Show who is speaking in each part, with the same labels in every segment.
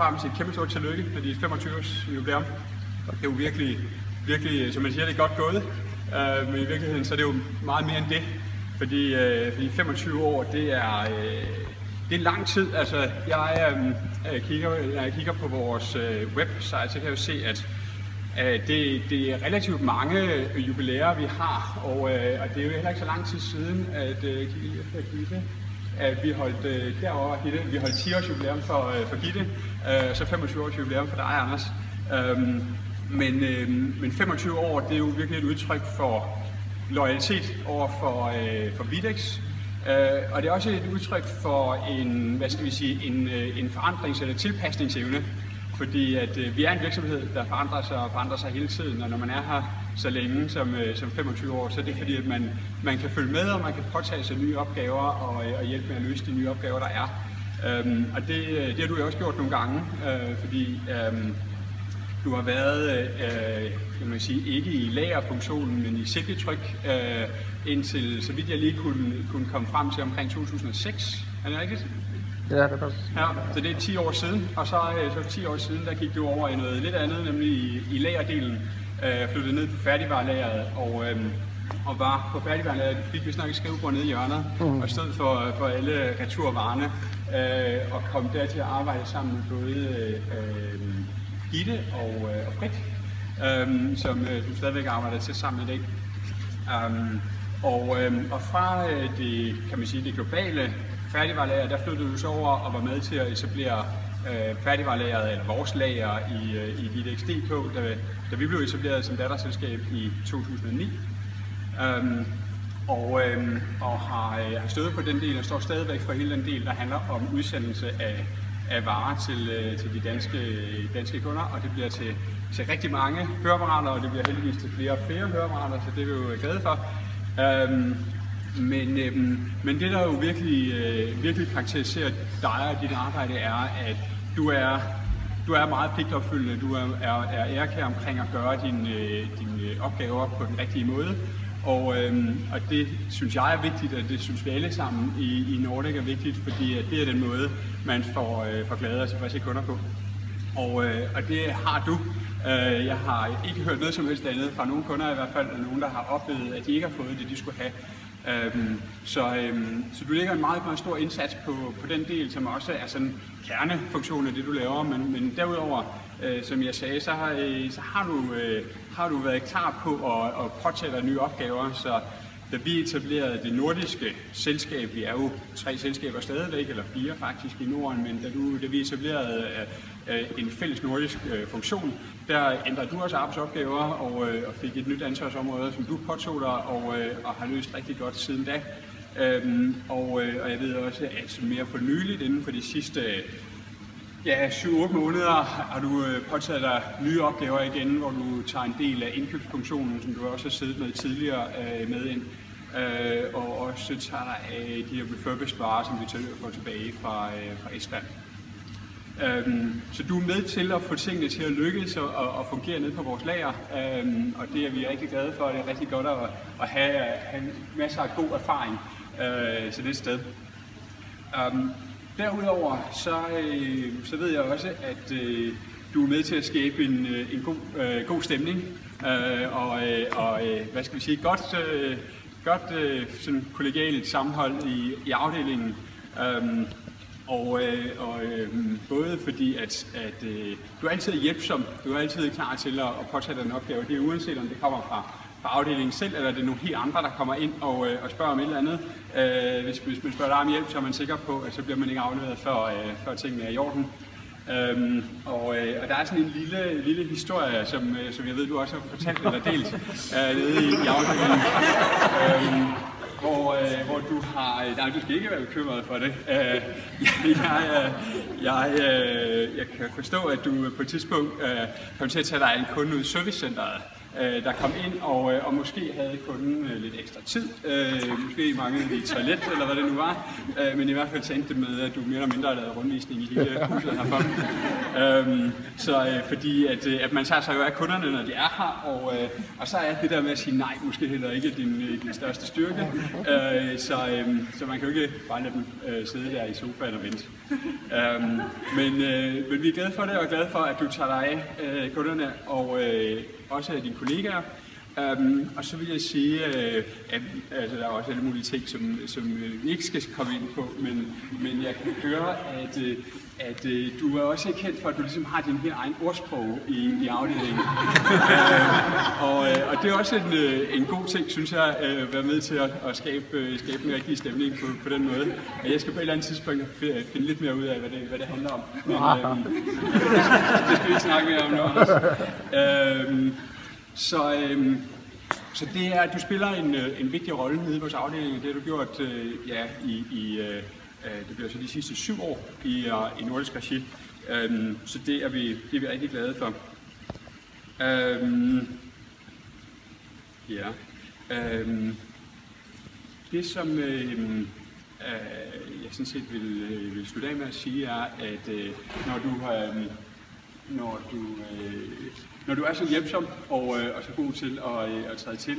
Speaker 1: fremmest et kæmpe stort tillykke med dit 25-års jubilæum. Det er jo virkelig, som man siger, det er godt gået. Men i virkeligheden så er det jo meget mere end det. Fordi 25 år, det er lang tid. Altså, når jeg kigger på vores website, så kan jeg jo se, at det er relativt mange jubilæer, vi har, og det er jo heller ikke så lang tid siden, at vi holdt derovre, Gitte, vi holdt 10-års jubilæum for Gitte, så 25 års jubilæum for dig, Anders. Men 25 år, det er jo virkelig et udtryk for loyalitet over for Videx, og det er også et udtryk for en forandrings- eller tilpasningsevne. Fordi at vi er en virksomhed, der forandrer sig hele tiden, og når man er her så længe som 25 år, så er det fordi, at man kan følge med, og man kan påtage sig nye opgaver og hjælpe med at løse de nye opgaver, der er. Og det har du jo også gjort nogle gange, fordi du har været, kan man sige, ikke i lagerfunktionen, men i silketryk, indtil, så vidt jeg lige kunne komme frem til omkring 2006. Er det rigtigt?
Speaker 2: Ja, det er godt. Ja,
Speaker 1: så det er 10 år siden, og så 10 år siden, der gik du over i noget lidt andet, nemlig i lagerdelen, flyttede ned på færdigvarelageret, og var på færdigvarelageret, fik vi snart et skrivebord nede i hjørnet, og stod for alle returvarerne, og kom der til at arbejde sammen med både Gitte og Frit, som du stadigvæk arbejder til sammen i dag. Og fra det, kan man sige, det globale færdigvarelager, der flyttede du så over og var med til at etablere færdigvarelageret, eller vores lager i Videx.dk, da vi blev etableret som datterselskab i 2009. Og har stået på den del og står stadigvæk for hele den del, der handler om udsendelse af varer til de danske kunder, og det bliver til rigtig mange høreapparater, og det bliver heldigvis til flere og flere høreapparater, så det er vi jo glade for. Men det, der jo virkelig karakteriserer dig og dit arbejde, er, at du er meget pligtopfyldende, du er ærekær omkring at gøre dine opgaver på den rigtige måde. Og det synes jeg er vigtigt, og det synes vi alle sammen i Nordic er vigtigt, fordi det er den måde, man får glade og tilfredse kunder på. Og det har du. Jeg har ikke hørt noget som helst andet fra nogle kunder i hvert fald, eller nogen, der har oplevet, at de ikke har fået det, de skulle have. Så du lægger en meget stor indsats på den del, som også er sådan kernefunktionen af det, du laver, men derudover, som jeg sagde, så har du været klar på at påtage dig nye opgaver, så da vi etablerede det nordiske selskab, vi er jo 3 selskaber stadigvæk, eller 4 faktisk i Norden, men da vi etablerede en fælles nordisk funktion, der ændrede du også arbejdsopgaver og fik et nyt ansvarsområde, som du påtog dig og har løst rigtig godt siden da. Og jeg ved også, at mere for nyligt, inden for de sidste 7-8 måneder, har du påtaget dig nye opgaver igen, hvor du tager en del af indkøbsfunktionen, som du også har siddet med tidligere med ind, og også tager dig af de her refurbished varer, som vi får tilbage fra Estland. Så du er med til at få tingene til at lykkes og fungere ned på vores lager, og det er vi rigtig glade for. Det er rigtig godt at have masser af god erfaring til det sted. Derudover så ved jeg også, at du er med til at skabe en god stemning og hvad skal vi sige, godt sådan kollegialt sammenhold i afdelingen. Både fordi at du er altid hjælpsom, du er altid klar til at påtage dig en opgave. Det er uanset om det kommer fra afdelingen selv, eller det er nogle helt andre, der kommer ind og spørger om et eller andet. Hvis man spørger dig om hjælp, så er man sikker på, at så bliver man ikke afleveret før tingene er i orden. Og der er sådan en lille historie, som jeg ved, du også har fortalt eller delt nede i afdelingen. Hvor du har... Nej, du skal ikke være bekymret for det. Jeg kan forstå, at du på et tidspunkt kom til at tage dig en kunde ud i servicecenteret, der kom ind, og måske havde kunden lidt ekstra tid. Måske manglede de toilet, eller hvad det nu var. Men i hvert fald endte det med, at du mere eller mindre lavede rundvisning i hele huset herfor. Fordi at man tager sig jo af kunderne, når de er her, og så er det der med at sige nej, måske heller ikke din største styrke. Så man kan jo ikke bare lade dem sidde der i sofaen og vente. Men vi er glade for det, og glade for, at du tager dig af kunderne, og også af dine kollegaer. Og så vil jeg sige, at altså, der er også alle mulige ting, som vi ikke skal komme ind på, men jeg kan høre, at du er også kendt for, at du ligesom har din helt egen ordsprog i afdelingen. Og det er også en god ting, synes jeg, at være med til at skabe en rigtig stemning på den måde. Og jeg skal på et eller andet tidspunkt finde lidt mere ud af, hvad det handler om. Men, det skal vi ikke snakke mere om nu, Anders. Så det er, at du spiller en vigtig rolle nede i vores afdeling. Det har du gjort det bliver så de sidste 7 år i nordisk regi. Så det er vi rigtig glade for. Det som jeg sådan set vil slutte af med at sige er, at når du er så hjælpsom og så god til at træde til,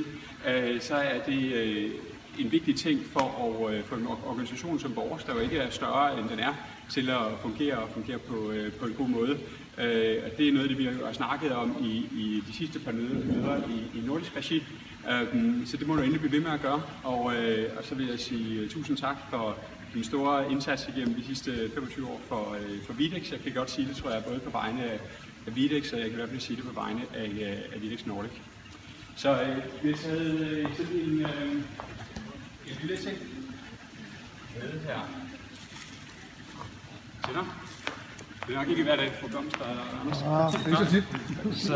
Speaker 1: så er det en vigtig ting for en organisation som vores, der jo ikke er større end den er, til at fungere på en god måde. Det er noget, det vi har snakket om i de sidste par møder i nordisk regi. Så det må du endelig blive ved med at gøre. Og så vil jeg sige tusind tak for din store indsats igennem de sidste 25 år for Videx. Jeg kan godt sige det, tror jeg, både på vegne af Videx, og jeg kan i hvert fald sige det på vegne af Videx Nordic. Så vi har taget en lille ting med her til dig. Det er nok ikke hver dag for blomster eller andet.
Speaker 2: Det er så tit.
Speaker 1: Så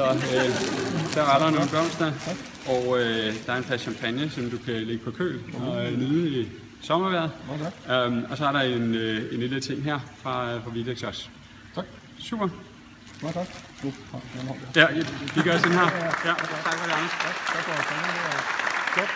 Speaker 1: der er der nogle blomster, og der er en flaske champagne, som du kan lægge på køl og nyde i sommervejret. Og så er der en lille ting her fra Videx også.
Speaker 2: Tak.
Speaker 1: Super.
Speaker 2: Ja, tak.
Speaker 1: Ja, vi gør sådan her. Ja, tak for det, Anders.
Speaker 2: Tak for det.